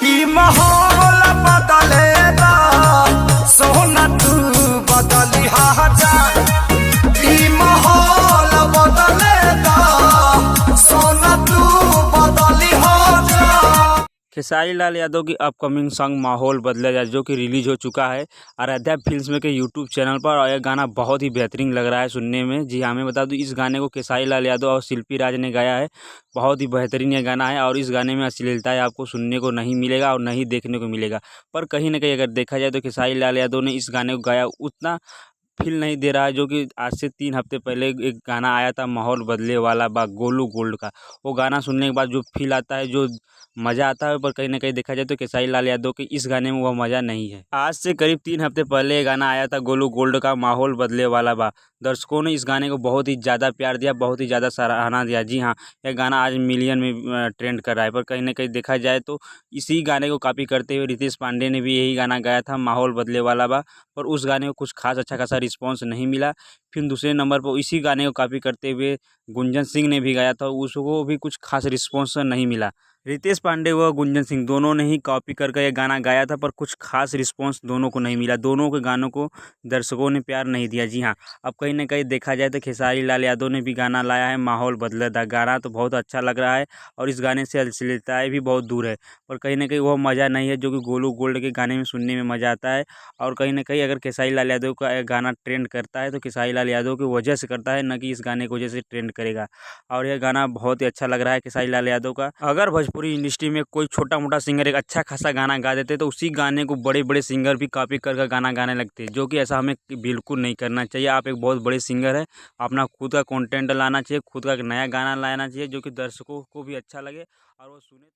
ई माहौल बदलेगा सोना तू बदली जा। ई माहौल बदलेगा सोना तू बदली जा। खेसारी लाल यादव की अपकमिंग सॉन्ग माहौल बदला जाए जो कि रिलीज हो चुका है आराध्या फिल्म्स के यूट्यूब चैनल पर, और यह गाना बहुत ही बेहतरीन लग रहा है सुनने में। जी हाँ, मैं बता दूं इस गाने को खेसारी लाल यादव और शिल्पी राज ने गाया है। बहुत ही बेहतरीन ये गाना है और इस गाने में अश्लीलता आपको सुनने को नहीं मिलेगा और नहीं देखने को मिलेगा। पर कहीं ना कहीं अगर देखा जाए तो खेसारी लाल यादव ने इस गाने को गाया उतना फील नहीं दे रहा है जो कि आज से 3 हफ्ते पहले एक गाना आया था माहौल बदले वाला बा गोलू गोल्ड का। वो गाना सुनने के बाद जो फील आता है, जो मज़ा आता है, पर कहीं ना कहीं देखा जाए तो खेसारी लाल यादव के इस गाने में वह मज़ा नहीं है। आज से करीब 3 हफ्ते पहले ये गाना आया था गोलू गोल्ड का माहौल बदले वाला बा। दर्शकों ने इस गाने को बहुत ही ज़्यादा प्यार दिया, बहुत ही ज़्यादा सराहना दिया। जी हाँ, यह गाना आज मिलियन में ट्रेंड कर रहा है। पर कहीं ना कहीं देखा जाए तो इसी गाने को कॉपी करते हुए रितेश पांडे ने भी यही गाना गाया था माहौल बदले वाला बा, पर उस गाने को कुछ खास अच्छा खासा रिस्पॉन्स नहीं मिला। फिर दूसरे नंबर पर इसी गाने को कॉपी करते हुए गुंजन सिंह ने भी गाया था, उसको भी कुछ खास रिस्पॉन्स नहीं मिला। रितेश पांडे व गुंजन सिंह दोनों ने ही कॉपी करके यह गाना गाया था, पर कुछ खास रिस्पॉन्स दोनों को नहीं मिला। दोनों के गानों को दर्शकों ने प्यार नहीं दिया। जी हाँ, अब कहीं ना कहीं देखा जाए तो खेसारी लाल यादव ने भी गाना लाया है माहौल बदलेदा। गाना तो बहुत अच्छा लग रहा है और इस गाने से अश्लीलताएँ भी बहुत दूर है, पर कहीं ना कहीं वह मज़ा नहीं है जो कि गोलू गोल्ड के गाने में सुनने में मज़ा आता है। और कहीं ना कहीं अगर खेसारी लाल यादव का गाना ट्रेंड करता है तो खेसारी लाल यादव की वजह से करता है, न कि इस गाने की वजह से ट्रेंड करेगा। और यह गाना बहुत ही अच्छा लग रहा है खेसारी लाल यादव का। अगर भोजपुरी इंडस्ट्री में कोई छोटा मोटा सिंगर एक अच्छा खासा गाना गा देते तो उसी गाने को बड़े बड़े सिंगर भी कॉपी कर गाना गाने लगते, जो कि ऐसा हमें बिल्कुल नहीं करना चाहिए। आप एक बहुत बड़े सिंगर है, अपना खुद का कंटेंट लाना चाहिए, खुद का एक नया गाना लाना चाहिए जो कि दर्शकों को भी अच्छा लगे और वो सुने।